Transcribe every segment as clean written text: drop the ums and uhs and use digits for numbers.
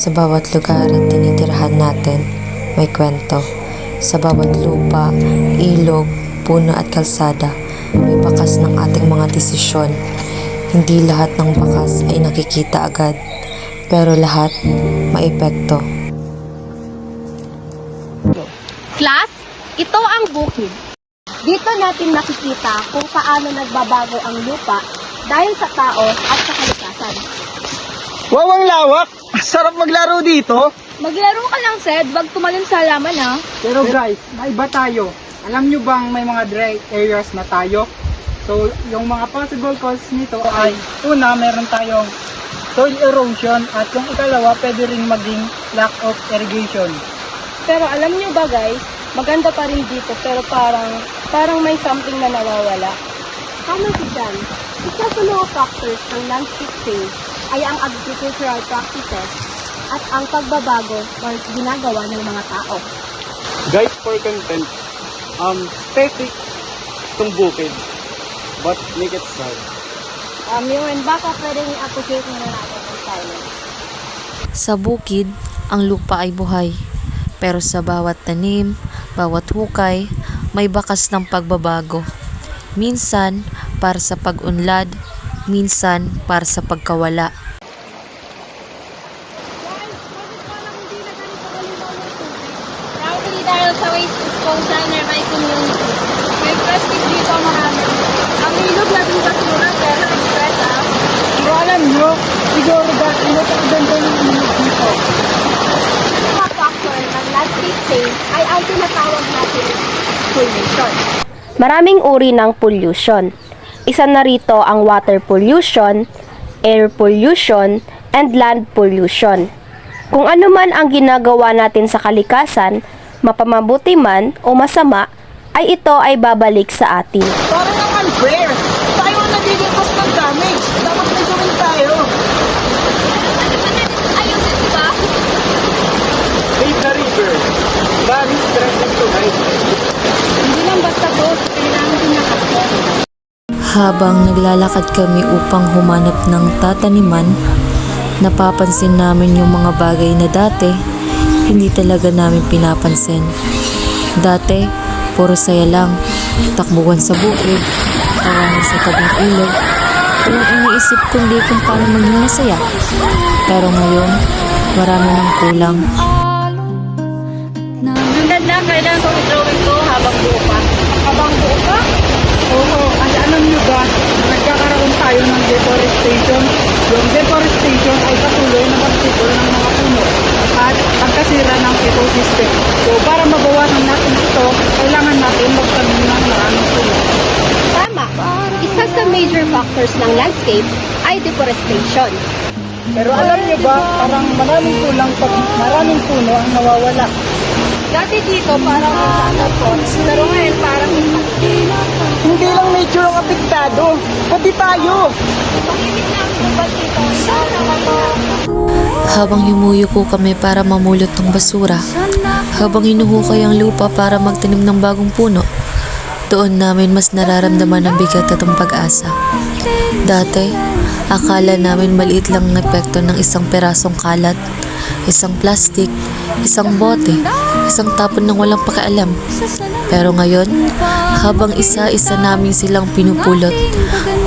Sa bawat lugar at tinitirahan natin, may kwento. Sa bawat lupa, ilog, puno at kalsada, may bakas ng ating mga desisyon. Hindi lahat ng bakas ay nakikita agad, pero lahat may epekto. Class, ito ang bukid. Dito natin nakikita kung paano nagbabago ang lupa dahil sa tao at sa kalikasan. Wow, ang lawak! Sarap maglaro dito! Maglaro ka lang, Sed. Wag tumalon sa halaman, ha? Pero guys, maiba tayo. Alam nyo bang may mga dry areas na tayo? So, yung mga possible causes nito ay, una, meron tayong soil erosion at yung ikalawa, pwede rin maging lack of irrigation. Pero alam nyo ba, guys, maganda pa rin dito, pero parang may something na nawawala. Tama si Dan. Isa sa mga factors ng landscape change ay ang agricultural practices at ang pagbabago na ginagawa ng mga tao. Guys, for content, static itong bukid, but make it start. Yun, baka pwedeng i-appreciate muna natin ang silence. Sa bukid, ang lupa ay buhay. Pero sa bawat tanim, bawat hukay, may bakas ng pagbabago. Minsan, para sa pag-unlad, minsan, para sa pagkawala. Probably dahil sa waste disposal nearby community. May plastic dito marami. Ang ilog natin basura pero express, ha? Pero alam nyo, siguro dahil ito ang ganda ng ilog dito. Mga factor ng landscape change ay ang tinatawag natin pollution. Maraming uri ng pollution. Isa na rito ang water pollution, air pollution, and land pollution. Kung ano man ang ginagawa natin sa kalikasan, mapamabuti man o masama, ay ito ay babalik sa atin. Parang ang unfair! Tayo ang nagiging ng damage! Dapat may gawin tayo! Ayusin, di ba? Save the river. Land strengthens to guide. Hindi lang basta to, kailangan din ng action. Habang naglalakad kami upang humanap ng tataniman, napapansin namin yung mga bagay na dati hindi talaga namin pinapansin. Dati, puro saya lang, takbuhan sa bukid, tawanan sa tabing ilog, walang iniisip kundi kung paano maging masaya. Pero ngayon, marami ng kulang. Ang ganda, kailangan kong i-drawing ko habang buo pa. Habang buo pa? Oo, kasi alam nyo ba, nagkakaroon tayo ng deforestation. Yung deforestation ay patuloy na pagsipol ng mga puno at pagkasira ng ecosystem. So, para mabawasan natin ito, kailangan natin magtanim ng maraming puno. Tama. Isa sa major factors ng landscape ay deforestation. Pero alam nyo ba, parang maraming kulang pag maraming puno ang nawawala. Dati dito parang may po, pero ngayon parang Hindi lang nature ang apektado, pati tayo. pag-ibig namin ba dito, Habang yumuyuko kami para mamulot ng basura, habang hinuhukay ang lupa para magtanim ng bagong puno, doon namin mas nararamdaman ang bigat at ang pag-asa. Dati, akala namin maliit lang ang epekto ng isang perasong kalat, isang plastik, isang bote, isang tapon ng walang pakialam. Pero ngayon, habang isa-isa namin silang pinupulot,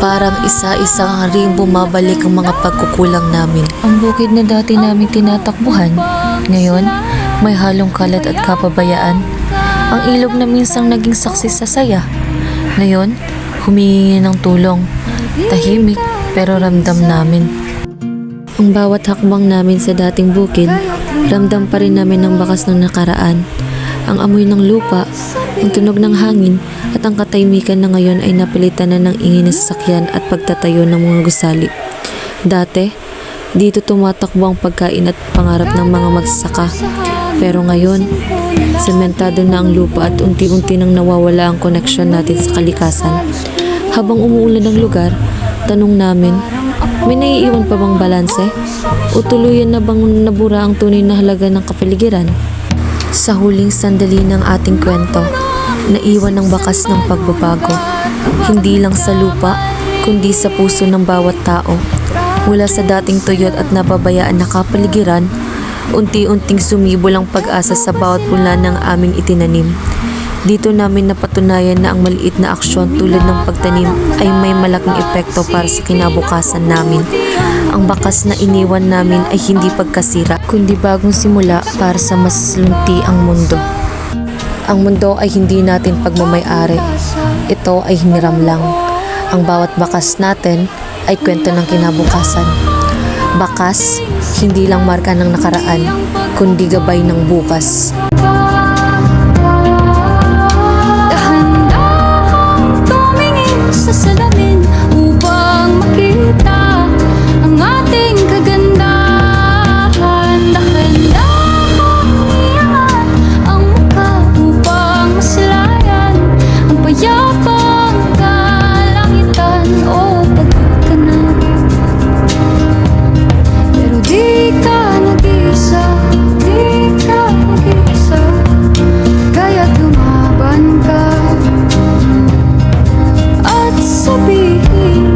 parang isa-isa ring bumabalik ang mga pagkukulang namin. Ang bukid na dati namin tinatakbuhan, ngayon may halong kalat at kapabayaan. Ang ilog na minsang naging saksi sa saya, ngayon humingi ng tulong. Tahimik pero ramdam namin. Ang bawat hakbang namin sa dating bukid, ramdam pa rin namin ang bakas ng nakaraan. Ang amoy ng lupa, ang tunog ng hangin, at ang katahimikan na ngayon ay napilitan na ng ingay na sasakyan at pagtatayo ng mga gusali. Dati, dito tumatakbo ang pagkain at pangarap ng mga magsasaka. Pero ngayon, sementado na ang lupa at unti-unti nang nawawala ang koneksyon natin sa kalikasan. Habang umuulan ng lugar, tanong namin, may naiiwan pa bang balanse? O tuluyan na bang nabura ang tunay na halaga ng kapaligiran? Sa huling sandali ng ating kwento, naiwan ang bakas ng pagbabago. Hindi lang sa lupa, kundi sa puso ng bawat tao. Mula sa dating tuyot at napabayaan na kapaligiran, Unti-unting sumibol ang pag-asa sa bawat pula ng aming itinanim. Dito namin napatunayan na ang maliit na aksyon tulad ng pagtanim ay may malaking epekto para sa kinabukasan namin. Ang bakas na iniwan namin ay hindi pagkasira, kundi bagong simula para sa mas lunti ang mundo. Ang mundo ay hindi natin pagmamay-ari. Ito ay hiniram lang. Ang bawat bakas natin ay kwento ng kinabukasan. Bakas, hindi lang marka ng nakaraan, kundi gabay ng bukas. Dahan-dahang tumingin sa salamin upang makita ang ating kagandahan. Dahan-dahang iangat ang mukha upang maslayan ang payapang kalangitan. O pagod ka na, pero di ka nag-isa, di ka nag-isa. Kaya't lumaban ka at sabihin